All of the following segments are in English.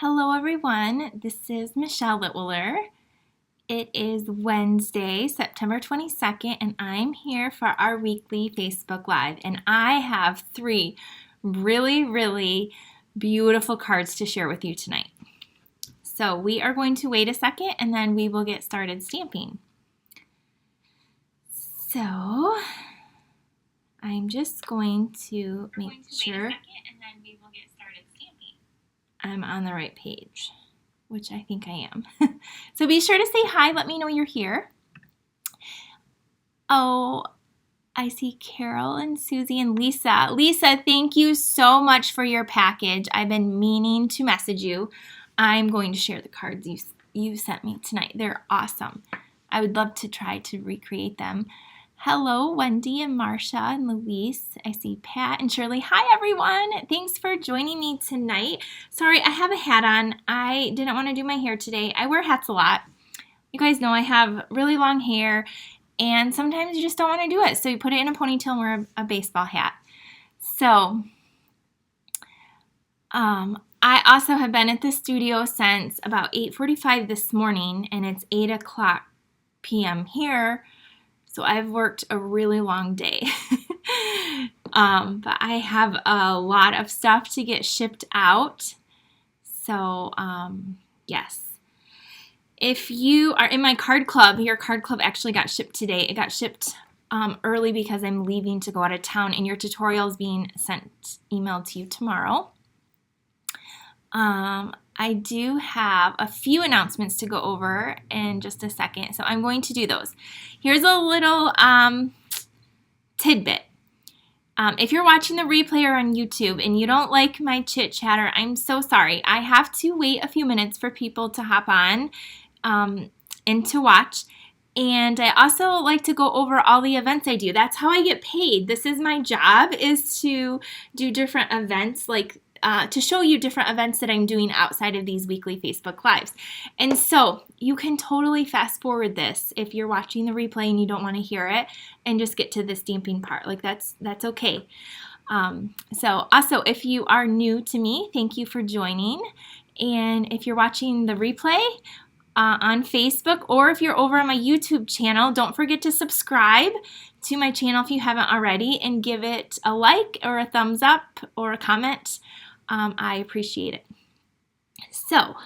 Hello everyone, this is Michelle Litwiller. It is Wednesday, September 22nd, and I'm here for our weekly Facebook Live. And I have three really beautiful cards to share with you tonight. So we are going to wait a second and then we will get started stamping. So I'm just going to make sure I'm on the right page, which I think I am. So be sure to say hi. Let me know you're here. Oh, I see Carol and Susie and Lisa. Lisa, thank you so much for your package. I've been meaning to message you. I'm going to share the cards you sent me tonight. They're awesome. I would love to try to recreate them. Hello, Wendy and Marcia and Luis. I see Pat and Shirley. Hi, everyone. Thanks for joining me tonight. Sorry, I have a hat on. I didn't want to do my hair today. I wear hats a lot. You guys know I have really long hair, and sometimes you just don't want to do it. So you put it in a ponytail and wear a baseball hat. So, I also have been at the studio since about 8:45 this morning, and it's 8 o'clock p.m. here. So I've worked a really long day, but I have a lot of stuff to get shipped out. So yes, if you are in my card club, your card club actually got shipped today. It got shipped early because I'm leaving to go out of town, and your tutorial is being emailed to you tomorrow. I do have a few announcements to go over in just a second, so I'm going to do those. Here's a little tidbit. If you're watching the replay or on YouTube and you don't like my chit chatter, I'm so sorry. I have to wait a few minutes for people to hop on and to watch. And I also like to go over all the events I do. That's how I get paid. This is my job, is to do different events, like to show you different events that I'm doing outside of these weekly Facebook Lives. And so you can totally fast forward this if you're watching the replay and you don't want to hear it, and just get to the stamping part. Like that's okay. So also, if you are new to me, thank you for joining. And if you're watching the replay on Facebook, or if you're over on my YouTube channel, don't forget to subscribe to my channel if you haven't already, and give it a like or a thumbs up or a comment. I appreciate it. So,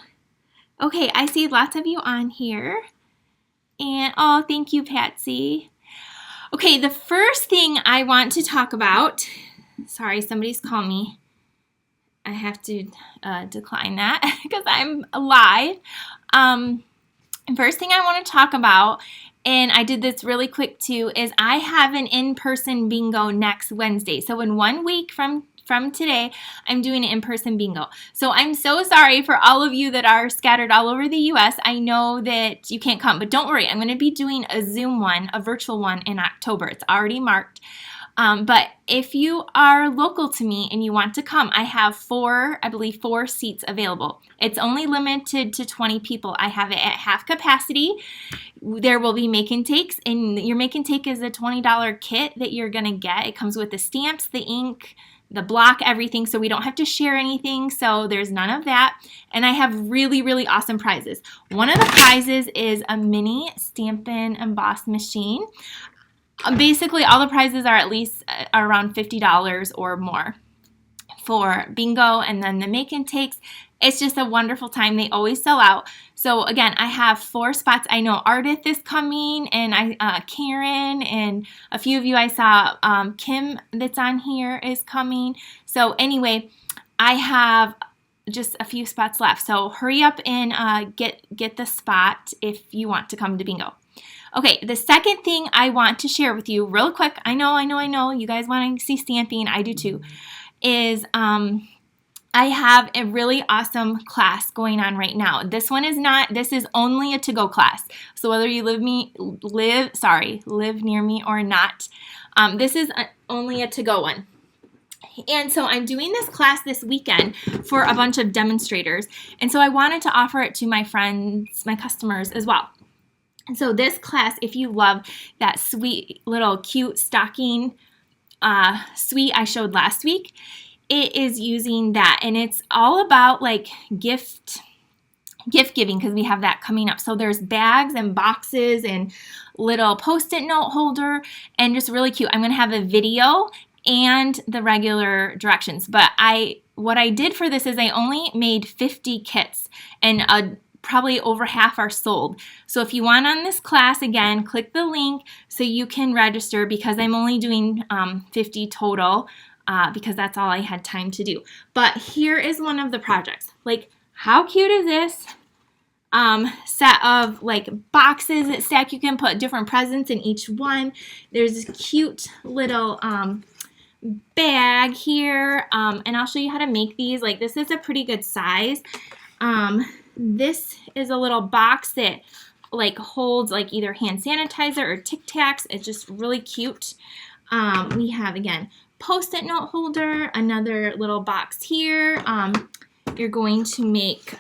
okay, I see lots of you on here. And, oh, thank you, Patsy. Okay, the first thing I want to talk about, sorry, somebody's calling me. I have to decline that because I'm live. First thing I want to talk about, and I did this really quick too, is I have an in-person bingo next Wednesday. So in 1 week from today, I'm doing an in-person bingo. So I'm so sorry for all of you that are scattered all over the U.S. I know that you can't come, but don't worry. I'm going to be doing a Zoom one, a virtual one in October. It's already marked. But if you are local to me and you want to come, I have four seats available. It's only limited to 20 people. I have it at half capacity. There will be make and takes, and your make and take is a $20 kit that you're going to get. It comes with the stamps, the ink, the block, everything, so we don't have to share anything, so there's none of that. And I have really awesome prizes. One of the prizes is a mini Stampin' embossed machine. Basically, all the prizes are at least around $50 or more for bingo, and then the make and takes. It's just a wonderful time. They always sell out. So again, I have 4 spots. I know Ardith is coming, and Karen, and a few of you I saw, Kim that's on here is coming. So anyway, I have just a few spots left. So hurry up and get the spot if you want to come to bingo. Okay, the second thing I want to share with you real quick, I know, you guys want to see stamping, I do too, is I have a really awesome class going on right now. This is only a to-go class. So whether you live near me or not, this is only a to-go one. And so I'm doing this class this weekend for a bunch of demonstrators. And so I wanted to offer it to my friends, my customers as well. And so this class, if you love that sweet little cute stocking suite I showed last week, it is using that, and it's all about like gift giving, because we have that coming up. So there's bags and boxes and little post-it note holder, and just really cute. I'm going to have a video and the regular directions, but what I did for this is I only made 50 kits, and probably over half are sold. So if you want on this class, again, click the link so you can register, because I'm only doing 50 total, because that's all I had time to do. But here is one of the projects. Like, how cute is this? Set of like boxes that stack. You can put different presents in each one. There's a cute little bag here, and I'll show you how to make these. Like, this is a pretty good size. This is a little box that like holds like either hand sanitizer or Tic Tacs. It's just really cute. We have, again, post-it note holder, another little box here. You're going to make,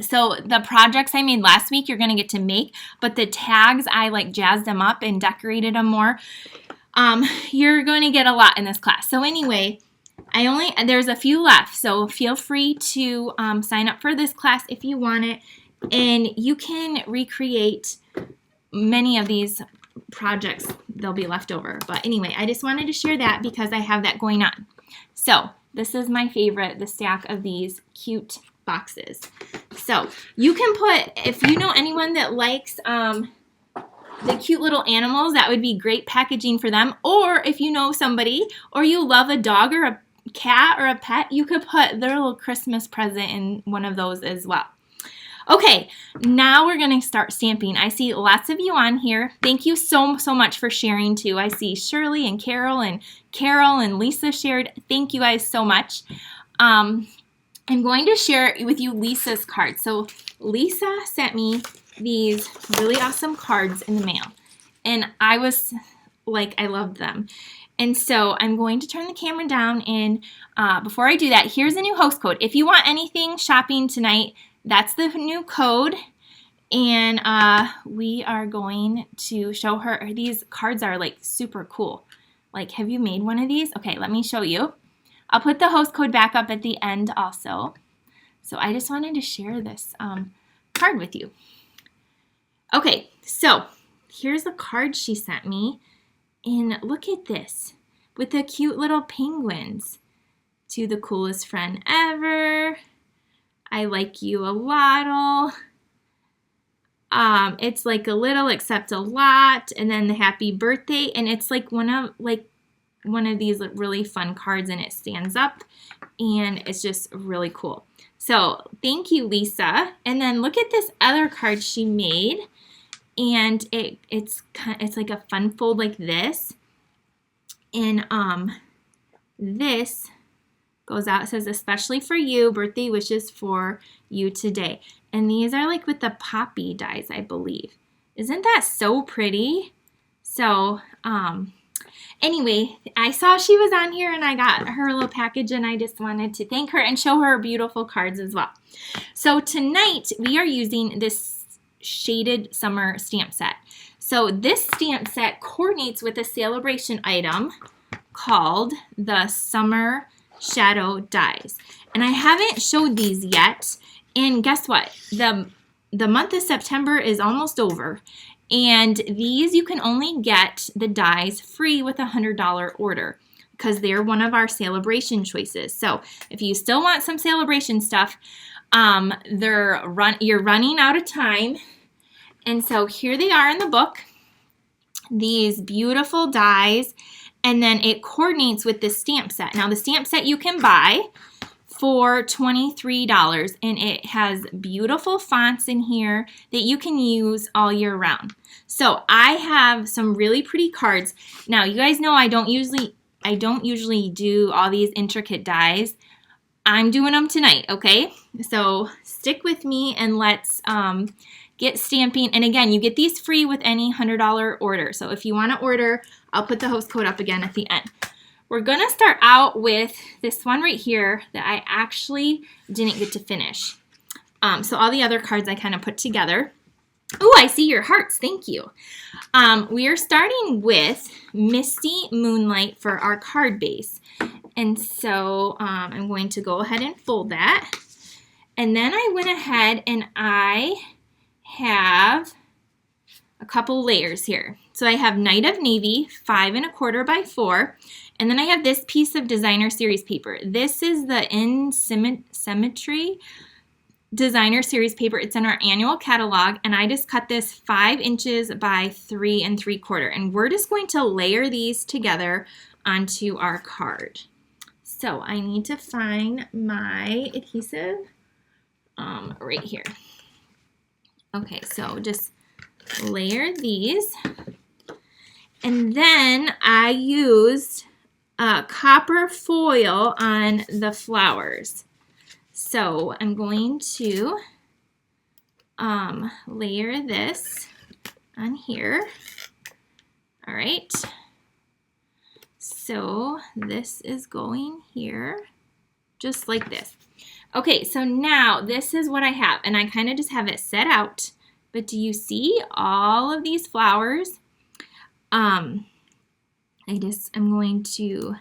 so the projects I made last week, you're going to get to make, but the tags, I like jazzed them up and decorated them more. You're going to get a lot in this class. So anyway, there's a few left, so feel free to sign up for this class if you want it, and you can recreate many of these projects. They'll be left over. But anyway, I just wanted to share that because I have that going on. So this is my favorite, the stack of these cute boxes. So you can put, if you know anyone that likes the cute little animals, that would be great packaging for them. Or if you know somebody, or you love a dog or a cat or a pet, you could put their little Christmas present in one of those as well. Okay, now we're going to start stamping. I see lots of you on here. Thank you so much for sharing too. I see Shirley and Carol and Lisa shared. Thank you guys so much. I'm going to share with you Lisa's card. So Lisa sent me these really awesome cards in the mail, and I was like, I loved them. And so I'm going to turn the camera down, and before I do that, here's a new host code. If you want anything shopping tonight, that's the new code, and we are going to show her. These cards are like super cool. Like, have you made one of these? Okay, let me show you. I'll put the host code back up at the end also. So I just wanted to share this card with you. Okay, so here's the card she sent me, and look at this with the cute little penguins. To the coolest friend ever. I like you a lot. It's like a little except a lot, and then the happy birthday, and it's like one of these really fun cards, and it stands up, and it's just really cool. So thank you, Lisa. And then look at this other card she made, and it's like a fun fold like this, and this goes out. It says, especially for you, birthday wishes for you today. And these are like with the poppy dies, I believe. Isn't that so pretty? So anyway, I saw she was on here, and I got her little package, and I just wanted to thank her and show her beautiful cards as well. So tonight we are using this shaded summer stamp set. So this stamp set coordinates with a Sale-A-Bration item called the Summer Shadow Dies. And I haven't showed these yet. And guess what? The month of September is almost over. And these, you can only get the dies free with a $100 order, because they're one of our Sale-A-Bration choices. So if you still want some Sale-A-Bration stuff, you're running out of time. And so here they are in the book, these beautiful dies, and then it coordinates with the stamp set. Now the stamp set you can buy for $23, and it has beautiful fonts in here that you can use all year round. So I have some really pretty cards. Now you guys know I don't usually do all these intricate dies. I'm doing them tonight, okay? So stick with me and let's get stamping. And again, you get these free with any $100 order. So if you want to order, I'll put the host code up again at the end. We're going to start out with this one right here that I actually didn't get to finish. So all the other cards I kind of put together. Oh, I see your hearts. Thank you. We are starting with Misty Moonlight for our card base. And so I'm going to go ahead and fold that. And then I went ahead and I have a couple layers here. So I have Night of Navy, 5 1/4 by 4. And then I have this piece of designer series paper. This is the In Symmetry designer series paper. It's in our annual catalog, and I just cut this 5 inches by 3 3/4. And we're just going to layer these together onto our card. So I need to find my adhesive right here. Okay, so just layer these. And then I used copper foil on the flowers. So I'm going to layer this on here. All right. So this is going here, just like this. Okay, so now this is what I have, and I kind of just have it set out. But do you see all of these flowers? I'm going to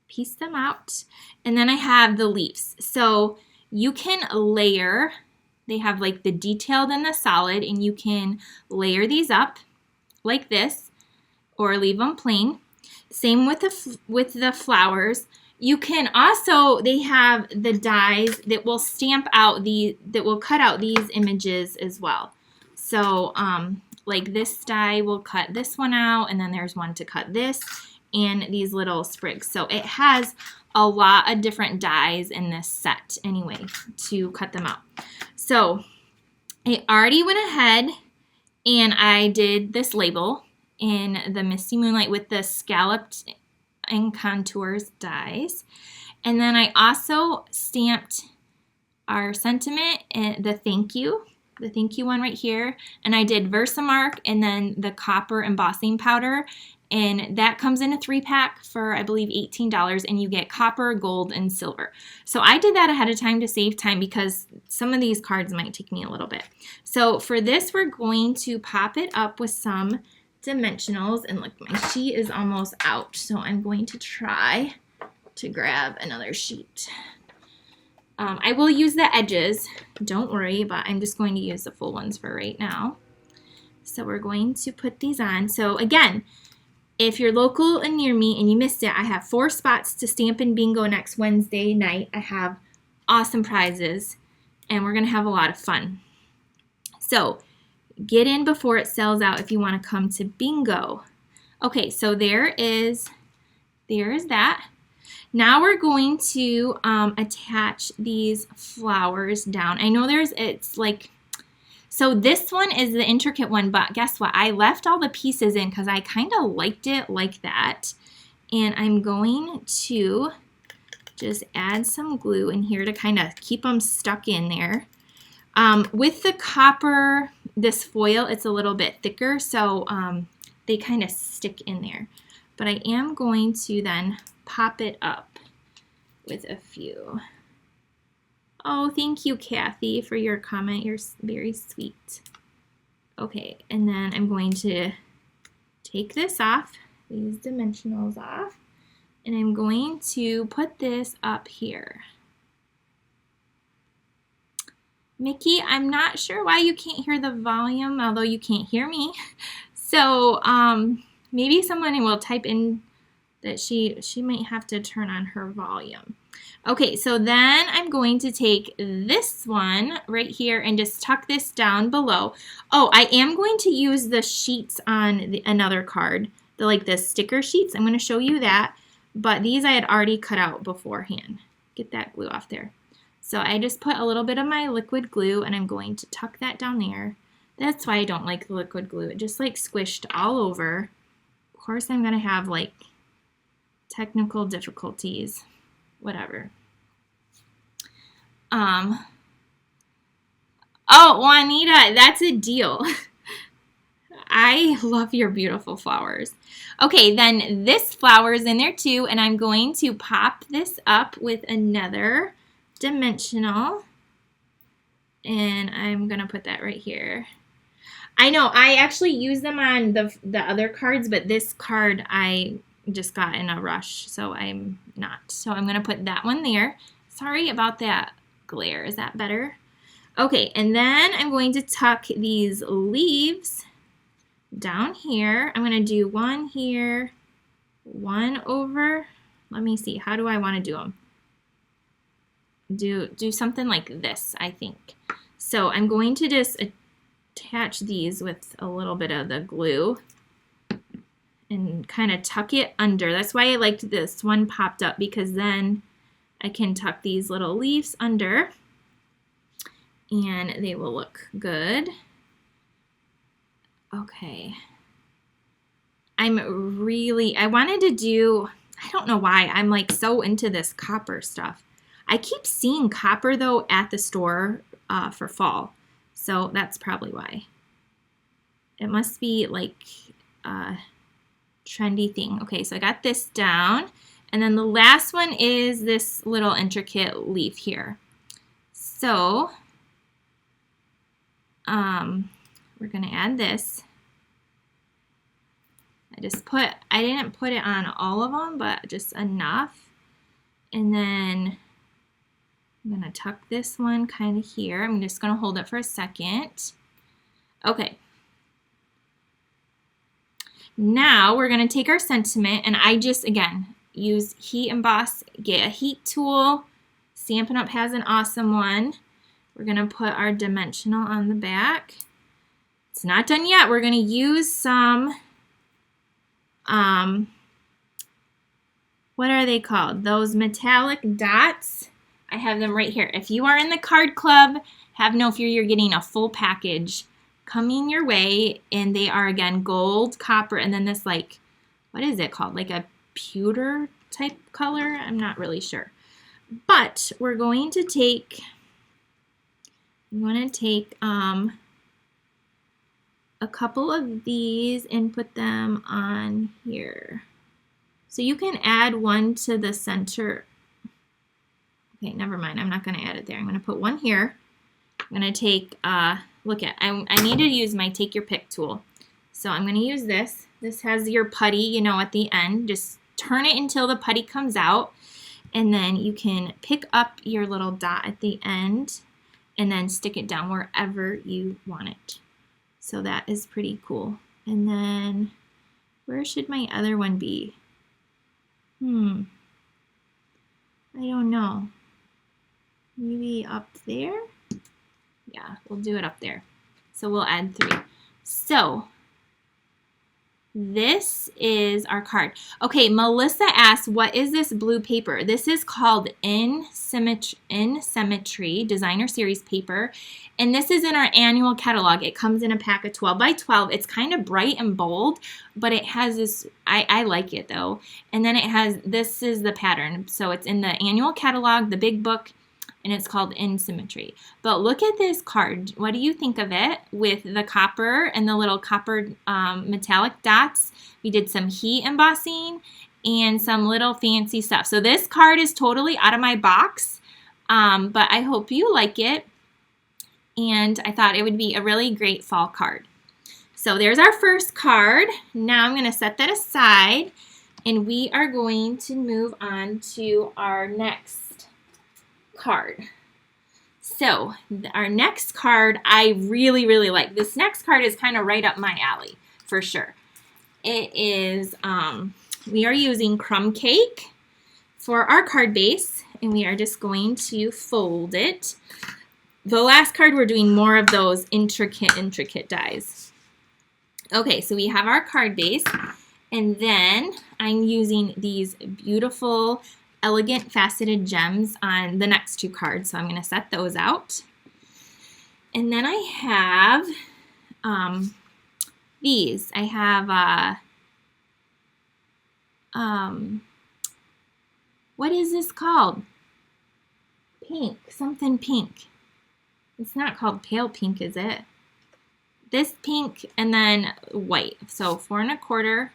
piece them out, and then I have the leaves. So you can layer, they have like the detailed and the solid, and you can layer these up like this or leave them plain. Same with the flowers. You can also, they have the dies that will stamp out that will cut out these images as well. So like this die will cut this one out, and then there's one to cut this and these little sprigs. So it has a lot of different dies in this set anyway to cut them out. So I already went ahead and I did this label in the Misty Moonlight with the scalloped and contours dies. And then I also stamped our sentiment and the thank you one right here. And I did Versamark and then the copper embossing powder. And that comes in a 3-pack for, I believe, $18, and you get copper, gold, and silver. So I did that ahead of time to save time because some of these cards might take me a little bit. So for this, we're going to pop it up with some dimensionals. And look, my sheet is almost out, so I'm going to try to grab another sheet. I will use the edges, don't worry, but I'm just going to use the full ones for right now. So we're going to put these on. So again, if you're local and near me and you missed it, I have 4 spots to Stampin' Bingo next Wednesday night. I have awesome prizes, and we're going to have a lot of fun. So get in before it sells out if you want to come to bingo. Okay, so there is that. Now we're going to attach these flowers down. I know it's like, so this one is the intricate one, but guess what? I left all the pieces in because I kind of liked it like that. And I'm going to just add some glue in here to kind of keep them stuck in there. With the copper, this foil, it's a little bit thicker, so they kind of stick in there. But I am going to then pop it up with a few. Oh, thank you, Kathy, for your comment. You're very sweet. Okay, and then I'm going to take this off, these dimensionals off, and I'm going to put this up here. Mickey, I'm not sure why you can't hear the volume, although you can't hear me. So maybe someone will type in that she might have to turn on her volume. Okay, so then I'm going to take this one right here and just tuck this down below. Oh, I am going to use the sheets on another card, like the sticker sheets. I'm going to show you that, but these I had already cut out beforehand. Get that glue off there. So I just put a little bit of my liquid glue, and I'm going to tuck that down there. That's why I don't like the liquid glue. It just like squished all over. Of course, I'm going to have like technical difficulties, whatever. Oh, Juanita, that's a deal. I love your beautiful flowers. Okay, then this flower is in there too, and I'm going to pop this up with another dimensional, and I'm going to put that right here. I know, I actually use them on the other cards, but this card I just got in a rush, so I'm not. So I'm going to put that one there. Sorry about that glare. Is that better? Okay, and then I'm going to tuck these leaves down here. I'm going to do one here, one over. Let me see. How do I want to do them? Do something like this, I think. So I'm going to just attach these with a little bit of the glue and kind of tuck it under. That's why I liked this one popped up, because then I can tuck these little leaves under and they will look good. Okay. I wanted to do, I don't know why, I'm like so into this copper stuff. I keep seeing copper though at the store for fall, so that's probably why. It must be like a trendy thing. Okay, so I got this down, and then the last one is this little intricate leaf here. So we're gonna add this. I didn't put it on all of them, but just enough. And then I'm going to tuck this one kind of here. I'm just going to hold it for a second. Okay. Now we're going to take our sentiment, and I just, again, use Heat Emboss, get a heat tool. Stampin' Up! Has an awesome one. We're going to put our dimensional on the back. It's not done yet. We're going to use some, what are they called? Those metallic dots. I have them right here. If you are in the card club, have no fear, you're getting a full package coming your way, and they are, again, gold, copper, and then this, like, what is it called? Like a pewter type color? I'm not really sure. But we're going to take, a couple of these and put them on here. So you can add one to the center. Okay, never mind. I'm not going to add it there. I'm going to put one here. I'm going to take, I need to use my take your pick tool. So I'm going to use this. This has your putty, you know, at the end. Just turn it until the putty comes out. And then you can pick up your little dot at the end and then stick it down wherever you want it. So that is pretty cool. And then where should my other one be? I don't know. Maybe up there? Yeah, we'll do it up there. So we'll add 3. So this is our card. Okay, Melissa asked, what is this blue paper? This is called In Symmetry Designer Series paper. And this is in our annual catalog. It comes in a pack of 12 by 12. It's kind of bright and bold, but it has this, I like it though. And then it has, this is the pattern. So it's in the annual catalog, the big book, and it's called In Symmetry. But look at this card. What do you think of it with the copper and the little copper metallic dots? We did some heat embossing and some little fancy stuff. So this card is totally out of my box, but I hope you like it. And I thought it would be a really great fall card. So there's our first card. Now I'm going to set that aside, and we are going to move on to our next card. So our next card I really, really like. This next card is kind of right up my alley for sure. It is, we are using crumb cake for our card base, and we are just going to fold it. The last card we're doing more of those intricate dies. Okay, so we have our card base, and then I'm using these beautiful elegant faceted gems on the next 2 cards, so I'm going to set those out. And then I have these. I have what is this called? Pink, something pink. It's not called pale pink, is it? This pink and then white. So 4 1/4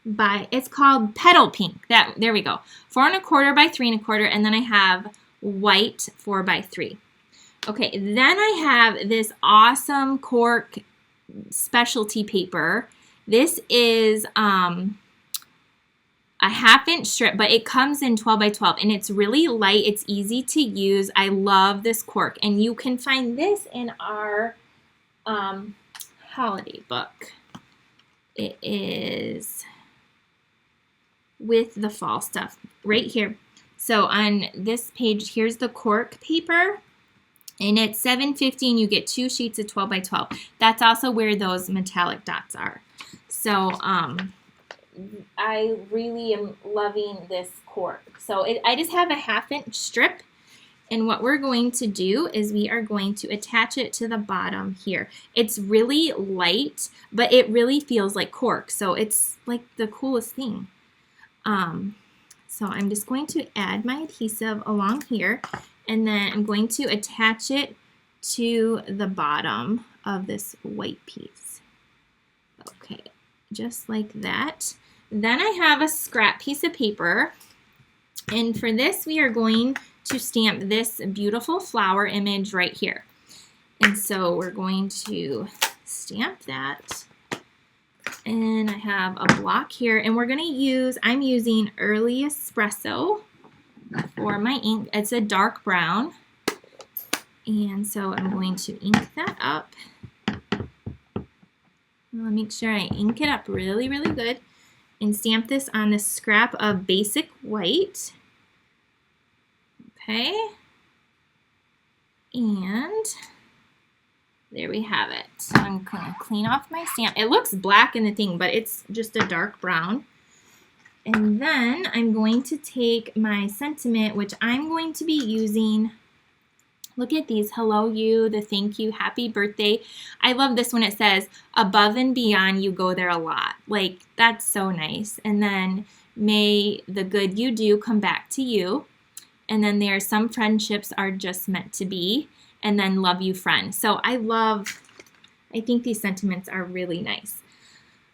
by, it's called petal pink. There we go. 4 1/4 by 3 1/4, and then I have white 4 by 3. Okay, then I have this awesome cork specialty paper. This is a 1/2" strip, but it comes in 12 by 12 and it's really light. It's easy to use. I love this cork, and you can find this in our holiday book. It is with the fall stuff right here. So on this page, here's the cork paper, and it's $7.50 and you get 2 sheets of 12 by 12. That's also where those metallic dots are. So I really am loving this cork. So I just have a 1/2" strip, and what we're going to do is we are going to attach it to the bottom here. It's really light, but it really feels like cork, so it's like the coolest thing. So I'm just going to add my adhesive along here, and then I'm going to attach it to the bottom of this white piece. Okay, just like that. Then I have a scrap piece of paper, and for this we are going to stamp this beautiful flower image right here. And so we're going to stamp that. And I have a block here, and we're going to use, I'm using Early Espresso for my ink. It's a dark brown. And so I'm going to ink that up. I'll make sure I ink it up really, really good. And stamp this on this scrap of basic white. Okay. And there we have it. So I'm going to clean off my stamp. It looks black in the thing, but it's just a dark brown. And then I'm going to take my sentiment, which I'm going to be using. Look at these. Hello, you, the thank you, happy birthday. I love this one. It says, above and beyond, you go there a lot. Like, that's so nice. And then, may the good you do come back to you. And then there's some friendships are just meant to be. And then love you, friend. So I think these sentiments are really nice.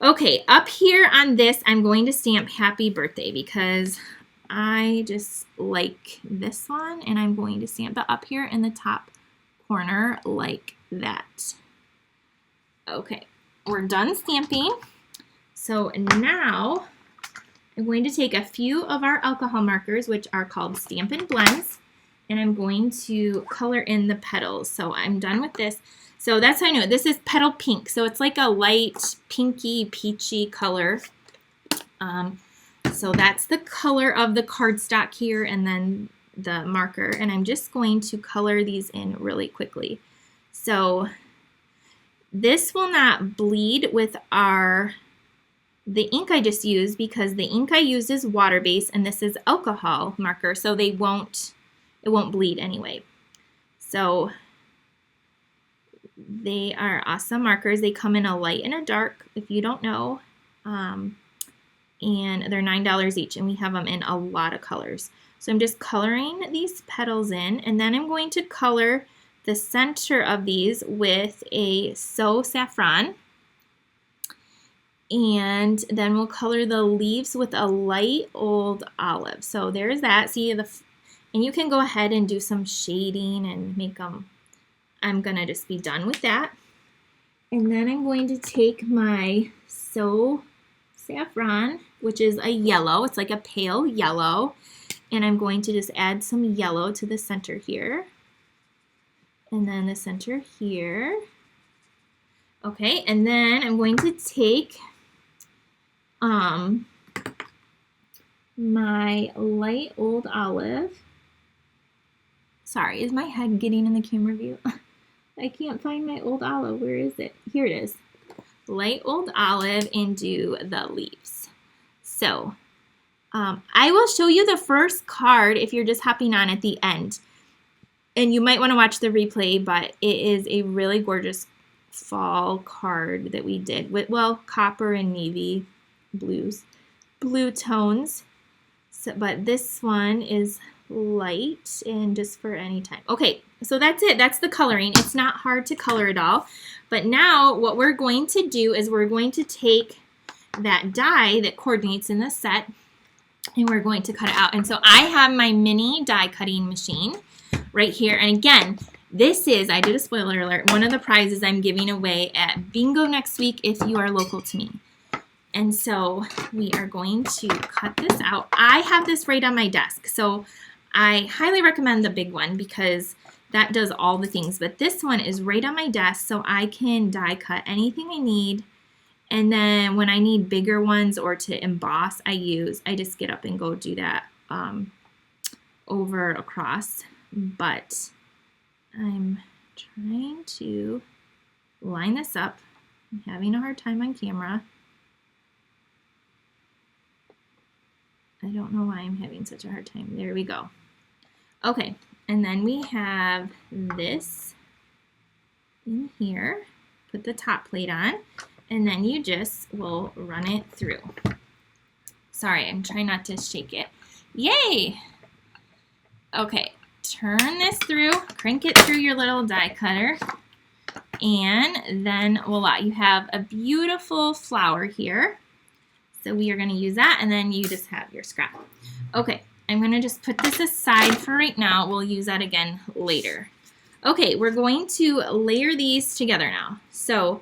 Okay, up here on this, I'm going to stamp happy birthday because I just like this one, and I'm going to stamp it up here in the top corner like that. Okay, we're done stamping. So now I'm going to take a few of our alcohol markers, which are called Stampin' Blends, and I'm going to color in the petals. So I'm done with this. So that's how I know this is petal pink. So it's like a light pinky peachy color. So that's the color of the cardstock here, and then the marker. And I'm just going to color these in really quickly. So this will not bleed with the ink I just used, because the ink I used is water-based and this is alcohol marker, so it won't bleed anyway. So they are awesome markers. They come in a light and a dark, if you don't know. And they're $9 each, and we have them in a lot of colors. So I'm just coloring these petals in, and then I'm going to color the center of these with a So Saffron. And then we'll color the leaves with a light old olive. So there's that. See, and you can go ahead and do some shading and make them. I'm going to just be done with that. And then I'm going to take my So Saffron, which is a yellow. It's like a pale yellow. And I'm going to just add some yellow to the center here. And then the center here. Okay, and then I'm going to take my light old olive. Sorry, is my head getting in the camera view? I can't find my old olive. Where is it? Here it is. Light old olive, and do the leaves. So I will show you the first card if you're just hopping on at the end. And you might want to watch the replay, but it is a really gorgeous fall card that we did with, well, copper and navy blue tones. So, but this one is light and just for any time. Okay, so that's it. That's the coloring. It's not hard to color at all. But now what we're going to do is we're going to take that die that coordinates in the set, and we're going to cut it out. And so I have my mini die cutting machine right here. And again, this is, I did a spoiler alert, one of the prizes I'm giving away at Bingo next week if you are local to me. And so we are going to cut this out. I have this right on my desk, so I highly recommend the big one because that does all the things. But this one is right on my desk, so I can die cut anything I need. And then when I need bigger ones or to emboss, I just get up and go do that over across. But I'm trying to line this up. I'm having a hard time on camera. I don't know why I'm having such a hard time. There we go. Okay, and then we have this in here. Put the top plate on, and then you just will run it through. Sorry, I'm trying not to shake it. Yay! Okay, turn this through, crank it through your little die cutter, and then voila, you have a beautiful flower here. So we are going to use that, and then you just have your scrap. Okay, I'm going to just put this aside for right now. We'll use that again later. Okay, we're going to layer these together now. So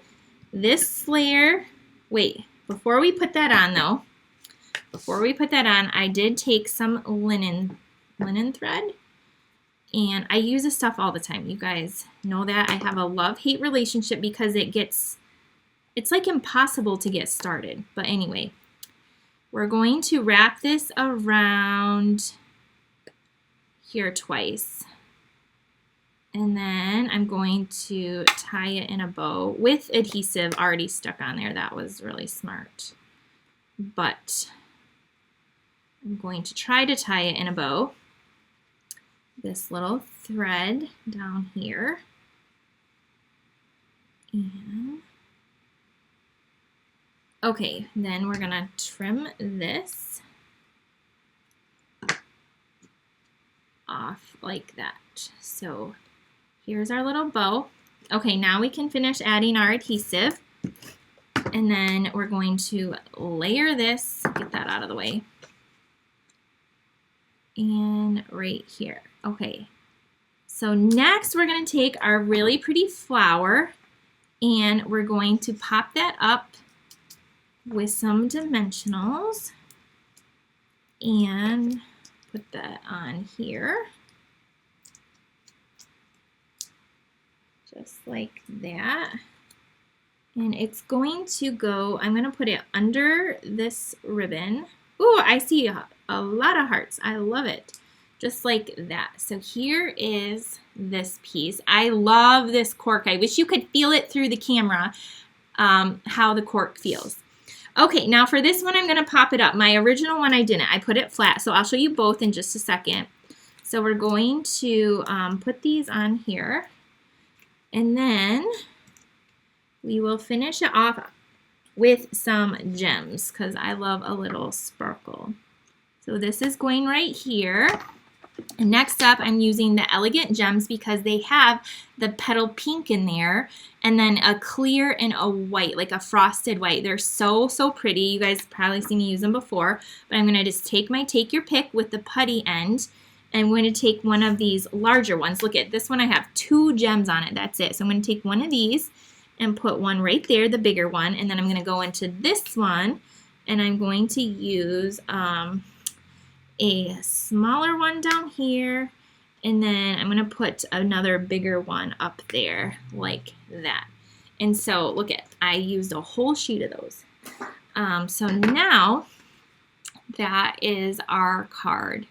this layer, wait, before we put that on though, I did take some linen thread, and I use this stuff all the time. You guys know that. I have a love-hate relationship because it's like impossible to get started. But anyway, we're going to wrap this around here twice. And then I'm going to tie it in a bow with adhesive already stuck on there. That was really smart. But I'm going to try to tie it in a bow. This little thread down here. And okay, then we're gonna trim this off like that. So here's our little bow. Okay, now we can finish adding our adhesive. And then we're going to layer this, get that out of the way. And right here. Okay, so next we're gonna take our really pretty flower and we're going to pop that up with some dimensionals and put that on here, just like that. And it's going to go, I'm going to put it under this ribbon. Ooh, I see a lot of hearts. I love it. Just like that. So here is this piece. I love this cork. I wish you could feel it through the camera, how the cork feels. Okay, now for this one, I'm going to pop it up. My original one, I didn't. I put it flat, so I'll show you both in just a second. So we're going to put these on here, and then we will finish it off with some gems, because I love a little sparkle. So this is going right here. And next up, I'm using the Elegant Gems because they have the petal pink in there and then a clear and a white, like a frosted white. They're so, so pretty. You guys probably seen me use them before, but I'm going to just take my take your pick with the putty end. And I'm going to take one of these larger ones. Look at this one. I have 2 gems on it. That's it. So I'm going to take one of these and put one right there, the bigger one. And then I'm going to go into this one and I'm going to use a smaller one down here, and then I'm going to put another bigger one up there like that. And so look at, I used a whole sheet of those. So now that is our card.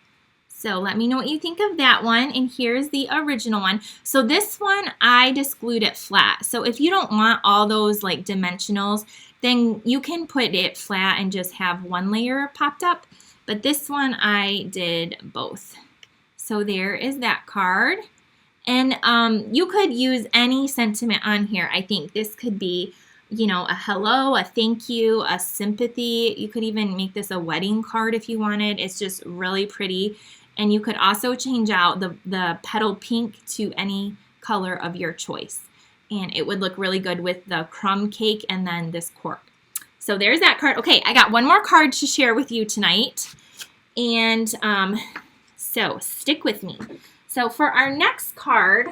So let me know what you think of that one, and here's the original one. So this one, I just glued it flat. So if you don't want all those like dimensionals, then you can put it flat and just have one layer popped up. But this one, I did both. So there is that card. And you could use any sentiment on here. I think this could be, you know, a hello, a thank you, a sympathy. You could even make this a wedding card if you wanted. It's just really pretty. And you could also change out the petal pink to any color of your choice. And it would look really good with the crumb cake and then this cork. So there's that card. Okay, I got one more card to share with you tonight. And so stick with me. So for our next card,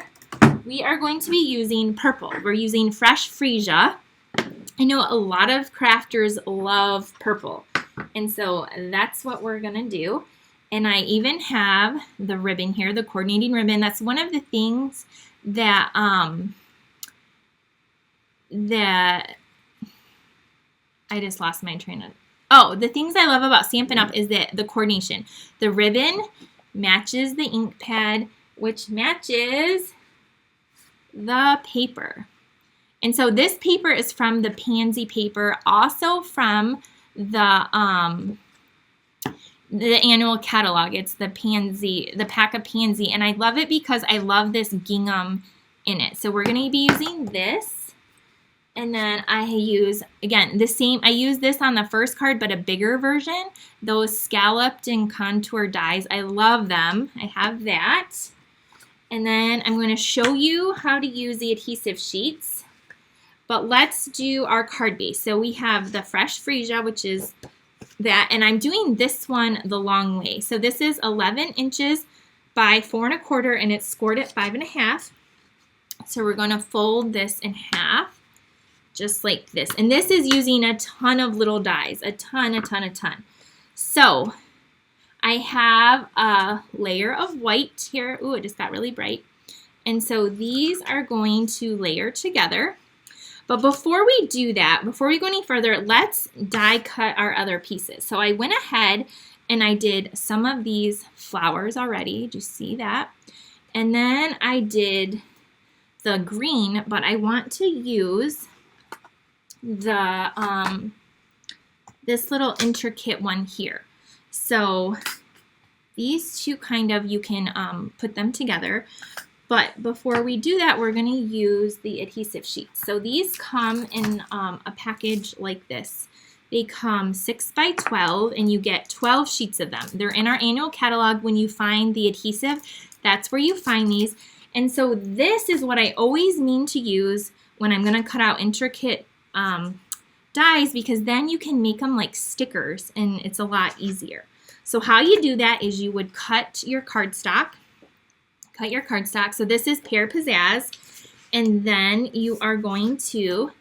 we are going to be using purple. We're using Fresh Freesia. I know a lot of crafters love purple, and so that's what we're gonna do. And I even have the ribbon here, the coordinating ribbon. That's one of the things that that I just lost my train of. Oh, the things I love about Stampin' Up! Is that the coordination. The ribbon matches the ink pad, which matches the paper. And so this paper is from the Pansy paper, also from the annual catalog. It's the Pansy, the pack of Pansy, and I love it because I love this gingham in it. So we're going to be using this, and then I use, again, the same, I use this on the first card, but a bigger version. Those scalloped and contour dies, I love them. I have that. And then I'm going to show you how to use the adhesive sheets. But let's do our card base. So we have the Fresh Freesia, which is that, and I'm doing this one the long way. So this is 11 inches by 4 1/4, and it's scored at 5 1/2. So we're going to fold this in half, just like this. And this is using a ton of little dies, a ton. So I have a layer of white here. Ooh, it just got really bright. And so these are going to layer together. But before we do that, before we go any further, let's die cut our other pieces. So I went ahead and I did some of these flowers already. Do you see that? And then I did the green, but I want to use the this little intricate one here. So these two kind of, you can put them together. But before we do that, we're going to use the adhesive sheets. So these come in a package like this. They come 6 by 12, and you get 12 sheets of them. They're in our annual catalog. When you find the adhesive, that's where you find these. And so this is what I always mean to use when I'm going to cut out intricate dies, because then you can make them like stickers, and it's a lot easier. So how you do that is you would cut your cardstock. So this is Pear Pizzazz, and then you are going to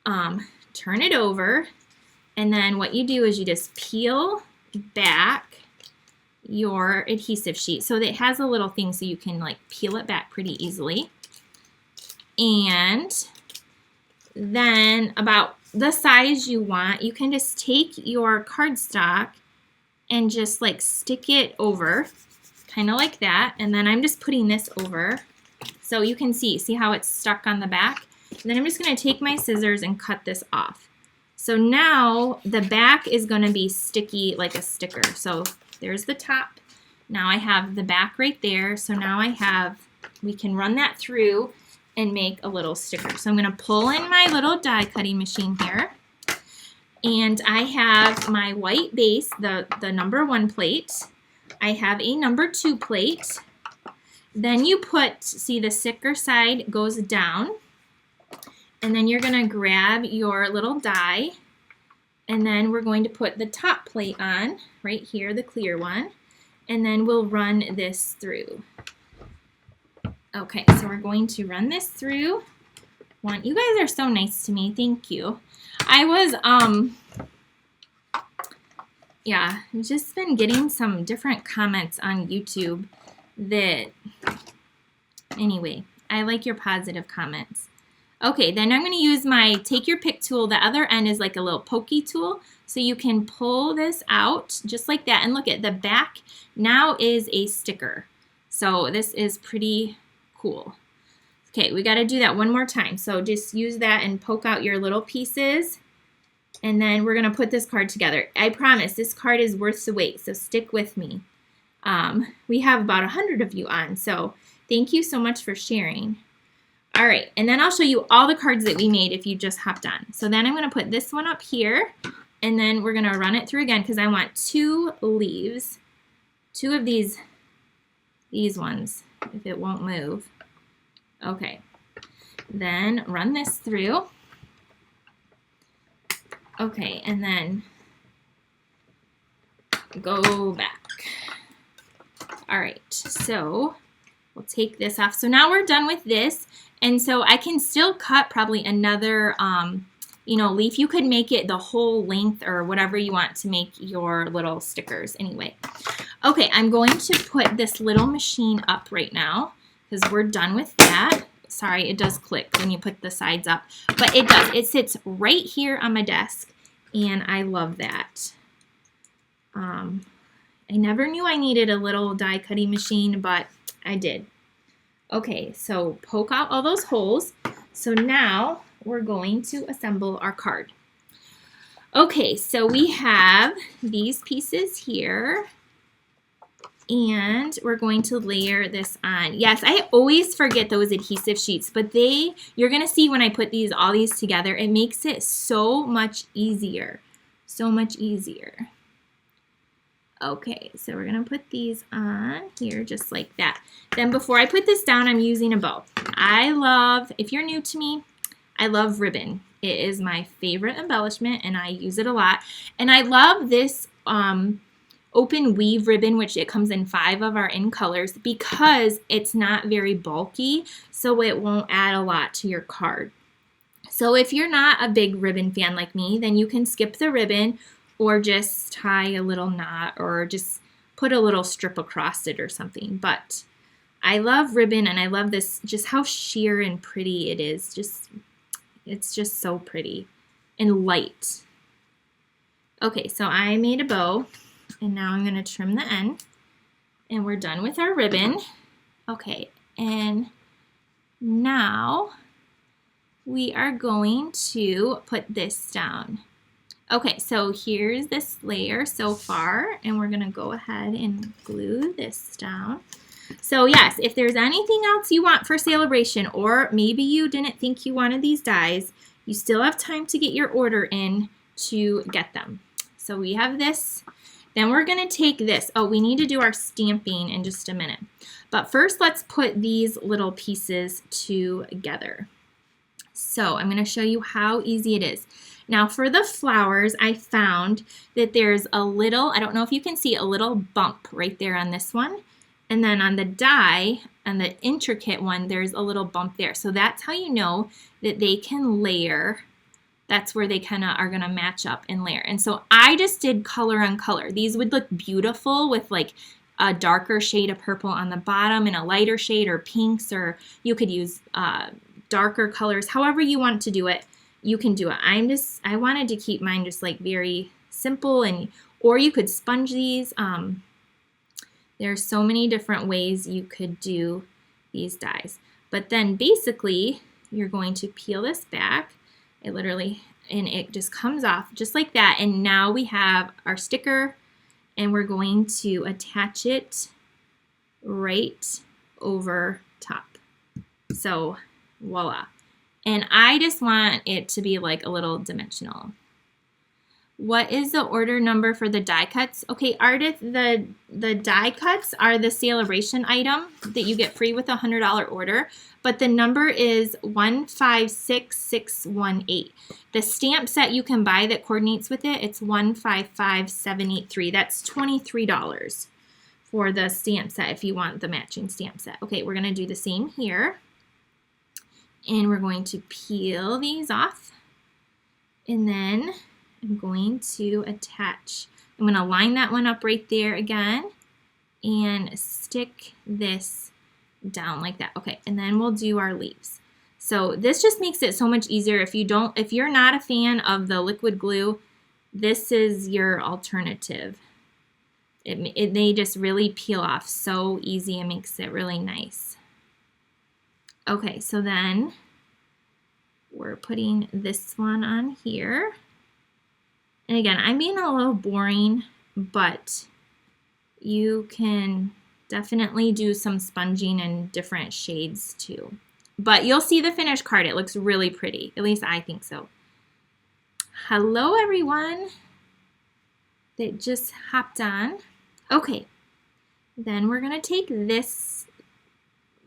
turn it over, and then what you do is you just peel back your adhesive sheet. So that it has a little thing so you can like peel it back pretty easily. And then about the size you want, you can just take your cardstock and just like stick it over, kind of like that. And then I'm just putting this over so you can see how it's stuck on the back. And then I'm just going to take my scissors and cut this off. So now the back is going to be sticky like a sticker. So there's the top. Now I have the back right there. So now we can run that through and make a little sticker. So I'm going to pull in my little die cutting machine here. And I have my white base, the number 1 plate. I have a number 2 plate. Then you put, see the sticker side goes down. And then you're going to grab your little die. And then we're going to put the top plate on, right here, the clear one. And then we'll run this through. Okay, so we're going to run this through. You guys are so nice to me. Thank you. I was, yeah, I've just been getting some different comments on YouTube that, anyway, I like your positive comments. Okay, then I'm going to use my take your pick tool. The other end is like a little pokey tool. So you can pull this out just like that. And look at the back now is a sticker. So this is pretty cool. Okay, we got to do that one more time. So just use that and poke out your little pieces. And then we're going to put this card together. I promise this card is worth the wait, so stick with me. We have about 100 of you on, so thank you so much for sharing. All right, and then I'll show you all the cards that we made if you just hopped on. So then I'm going to put this one up here, and then we're going to run it through again because I want 2 leaves, 2 of these ones, if it won't move. Okay, then run this through. Okay, and then go back. All right, so we'll take this off. So now we're done with this, and so I can still cut probably another leaf. You could make it the whole length or whatever you want to make your little stickers anyway. Okay, I'm going to put this little machine up right now because we're done with that. Sorry, it does click when you put the sides up, but it does. It sits right here on my desk, and I love that. I never knew I needed a little die cutting machine, but I did. Okay, so poke out all those holes. So now we're going to assemble our card. Okay, so we have these pieces here, and we're going to layer this on. Yes, I always forget those adhesive sheets, but you're going to see when I put all these together, it makes it so much easier. So much easier. Okay, so we're going to put these on here just like that. Then before I put this down, I'm using a bow. If you're new to me, I love ribbon. It is my favorite embellishment, and I use it a lot. And I love this open weave ribbon, which it comes in 5 of our in colors, because it's not very bulky, so it won't add a lot to your card. So if you're not a big ribbon fan like me, then you can skip the ribbon or just tie a little knot or just put a little strip across it or something. But I love ribbon, and I love this, just how sheer and pretty it is. It's just so pretty and light. Okay, so I made a bow, and now I'm going to trim the end, and we're done with our ribbon. Okay, and now we are going to put this down. Okay, so here's this layer so far, and we're going to go ahead and glue this down. So yes, if there's anything else you want for Sale-A-Bration, or maybe you didn't think you wanted these dies, you still have time to get your order in to get them. So we have this. Then we're going to take this. Oh, we need to do our stamping in just a minute. But first, let's put these little pieces together. So I'm going to show you how easy it is. Now for the flowers, I found that there's a little, I don't know if you can see, a little bump right there on this one. And then on the die, on the intricate one, there's a little bump there. So that's how you know that they can layer. That's where they kind of are going to match up and layer. And so I just did color on color. These would look beautiful with like a darker shade of purple on the bottom and a lighter shade, or pinks, or you could use darker colors. However you want to do it, you can do it. I wanted to keep mine just like very simple, or you could sponge these. There's so many different ways you could do these dies. But then basically, you're going to peel this back. And it just comes off just like that. And now we have our sticker, and we're going to attach it right over top. So voila. And I just want it to be like a little dimensional. What is the order number for the die cuts? Okay, Ardith, the die cuts are the Sale-A-Bration item that you get free with a $100 order, but the number is 156618. The stamp set you can buy that coordinates with it, it's 155783. That's $23 for the stamp set if you want the matching stamp set. Okay, we're going to do the same here. And we're going to peel these off. And then I'm going to attach. I'm going to line that one up right there again and stick this down like that. Okay, and then we'll do our leaves. So this just makes it so much easier. If you're not a fan of the liquid glue, this is your alternative. They just really peel off so easy and makes it really nice. Okay, so then we're putting this one on here. And again, I'm being a little boring, but you can definitely do some sponging in different shades too. But you'll see the finished card. It looks really pretty. At least I think so. Hello, everyone that just hopped on. Okay, then we're going to take this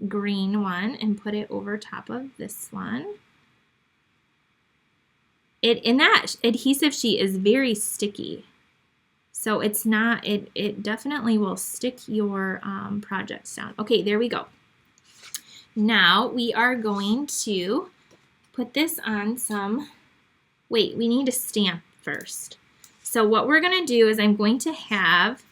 green one and put it over top of this one. That adhesive sheet is very sticky, so it's not. It definitely will stick your projects down. Okay, there we go. Now we are going to put this on some wait, we need to stamp first. So what we're going to do is I'm going to have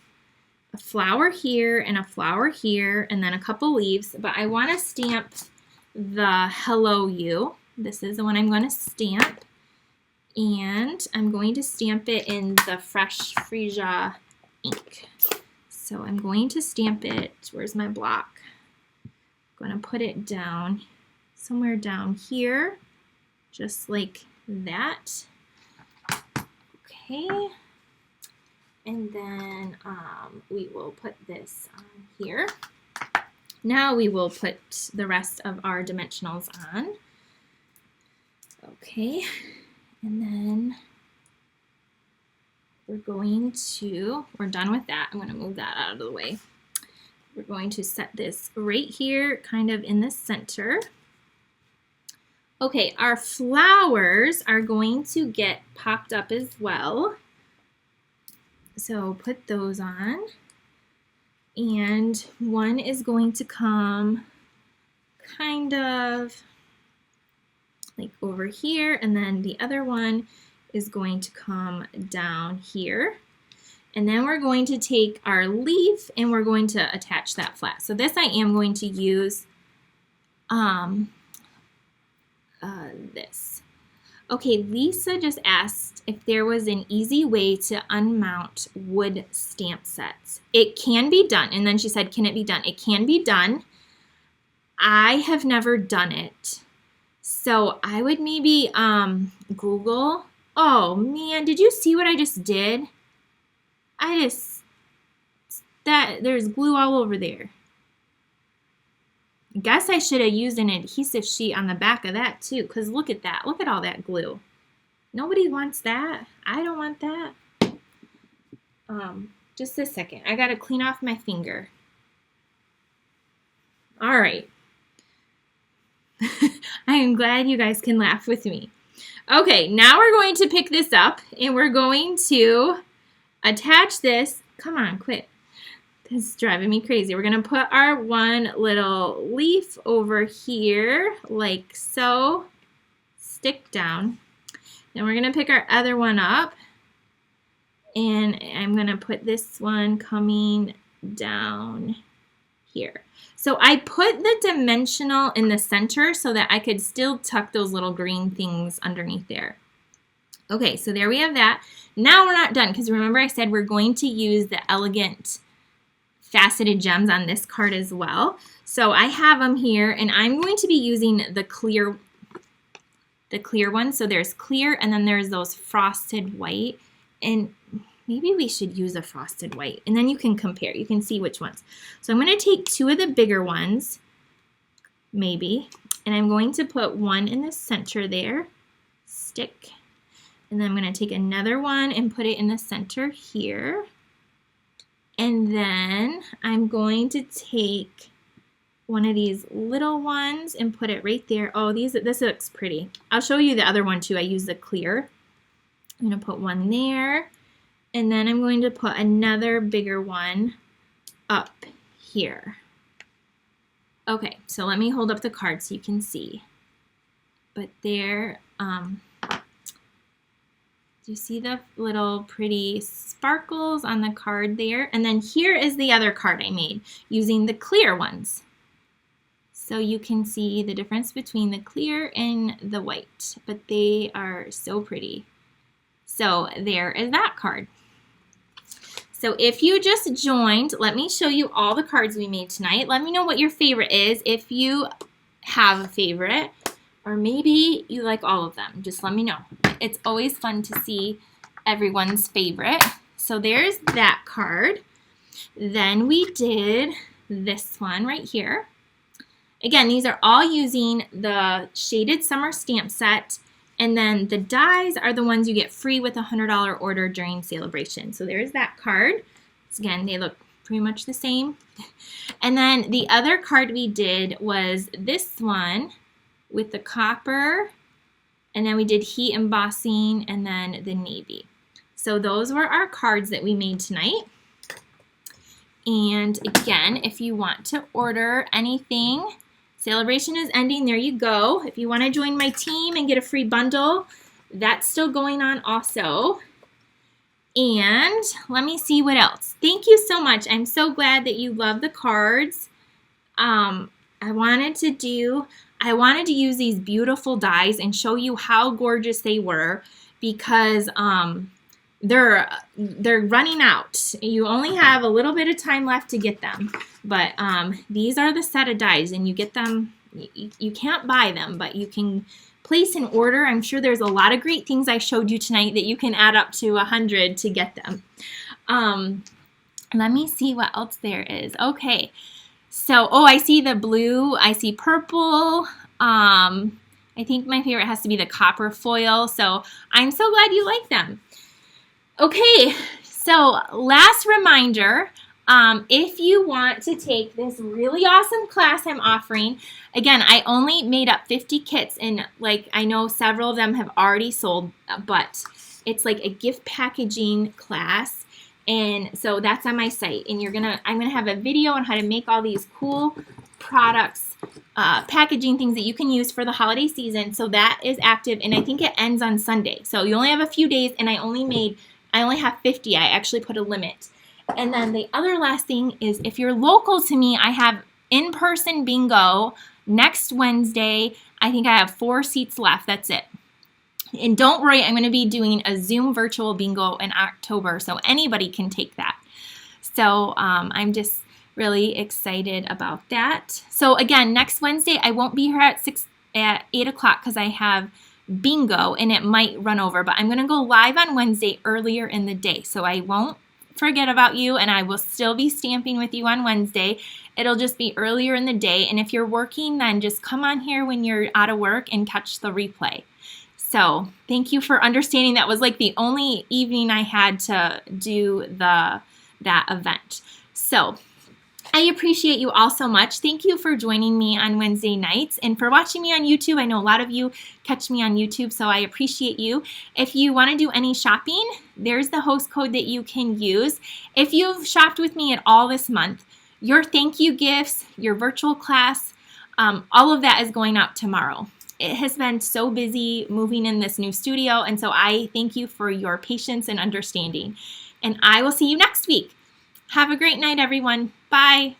a flower here and a flower here and then a couple leaves, but I want to stamp the Hello You. This is the one I'm going to stamp, and I'm going to stamp it in the Fresh Freesia ink. So I'm going to stamp it, where's my block? I'm going to put it down, somewhere down here, just like that. Okay, and then we will put this on here. Now we will put the rest of our dimensionals on. Okay, and then we're done with that. I'm going to move that out of the way. We're going to set this right here, kind of in the center. Okay, our flowers are going to get popped up as well. So put those on. And one is going to come kind of like over here, and then the other one is going to come down here. And then we're going to take our leaf and we're going to attach that flat. So this I am going to use this. Okay, Lisa just asked if there was an easy way to unmount wood stamp sets. It can be done. And then she said, can it be done? It can be done. I have never done it. So I would maybe Google. Oh man, did you see what I just did? There's glue all over there. I guess I should have used an adhesive sheet on the back of that too, because look at that. Look at all that glue. Nobody wants that. I don't want that. Just a second. I got to clean off my finger. All right. I am glad you guys can laugh with me. Okay, now we're going to pick this up and we're going to attach this. Come on, quit. This is driving me crazy. We're going to put our one little leaf over here like so. Stick down. Then we're going to pick our other one up. And I'm going to put this one coming down here. So I put the dimensional in the center so that I could still tuck those little green things underneath there. Okay, so there we have that. Now we're not done because remember I said we're going to use the Elegant Faceted gems on this card as well. So I have them here and I'm going to be using the clear one. So there's clear and then there's those frosted white, and maybe we should use a frosted white and then you can compare. You can see which ones. So I'm going to take two of the bigger ones, maybe, and I'm going to put one in the center there, stick, and then I'm going to take another one and put it in the center here. And then I'm going to take one of these little ones and put it right there. Oh, this looks pretty. I'll show you the other one too. I use the clear. I'm going to put one there. And then I'm going to put another bigger one up here. Okay, so let me hold up the card so you can see. But there, do you see the little pretty sparkles on the card there? And then here is the other card I made using the clear ones. So you can see the difference between the clear and the white, but they are so pretty. So there is that card. So if you just joined, let me show you all the cards we made tonight. Let me know what your favorite is if you have a favorite, or maybe you like all of them. Just let me know. It's always fun to see everyone's favorite. So there's that card. Then we did this one right here. Again, these are all using the Shaded Summer Stamp Set. And then the dies are the ones you get free with a $100 order during Sale-A-Bration. So there's that card. So again, they look pretty much the same. And then the other card we did was this one with the copper. And then we did heat embossing and then the navy. So those were our cards that we made tonight. And again, if you want to order anything, Sale-A-Bration is ending. There you go. If you want to join my team and get a free bundle, that's still going on also. And let me see what else. Thank you so much. I'm so glad that you love the cards. I wanted to use these beautiful dies and show you how gorgeous they were, because they're running out. You only have a little bit of time left to get them, but these are the set of dies, and you get them. You can't buy them, but you can place an order. I'm sure there's a lot of great things I showed you tonight that you can add up to 100 to get them. Let me see what else there is. Okay, so I see the blue, I see purple. I think my favorite has to be the copper foil, so I'm so glad you like them. Okay, so last reminder, if you want to take this really awesome class I'm offering, again, I only made up 50 kits, and like I know several of them have already sold, but it's like a gift packaging class, and so that's on my site. And I'm gonna have a video on how to make all these cool products, packaging things that you can use for the holiday season. So that is active, and I think it ends on Sunday. So you only have a few days, and I only have 50. I actually put a limit. And then the other last thing is, if you're local to me, I have in-person bingo next Wednesday. I think I have 4 seats left. That's it. And don't worry, I'm going to be doing a Zoom virtual bingo in October, so anybody can take that. So I'm just really excited about that. So again, next Wednesday, I won't be here at 8 o'clock because I have bingo, and it might run over, but I'm going to go live on Wednesday earlier in the day, so I won't forget about you, and I will still be stamping with you on Wednesday. It'll just be earlier in the day, and if you're working, then just come on here when you're out of work and catch the replay. So thank you for understanding. That was like the only evening I had to do that event. So I appreciate you all so much. Thank you for joining me on Wednesday nights and for watching me on YouTube. I know a lot of you catch me on YouTube, so I appreciate you. If you want to do any shopping, there's the host code that you can use. If you've shopped with me at all this month, your thank you gifts, your virtual class, all of that is going out tomorrow. It has been so busy moving in this new studio, and so I thank you for your patience and understanding. And I will see you next week. Have a great night, everyone. Bye.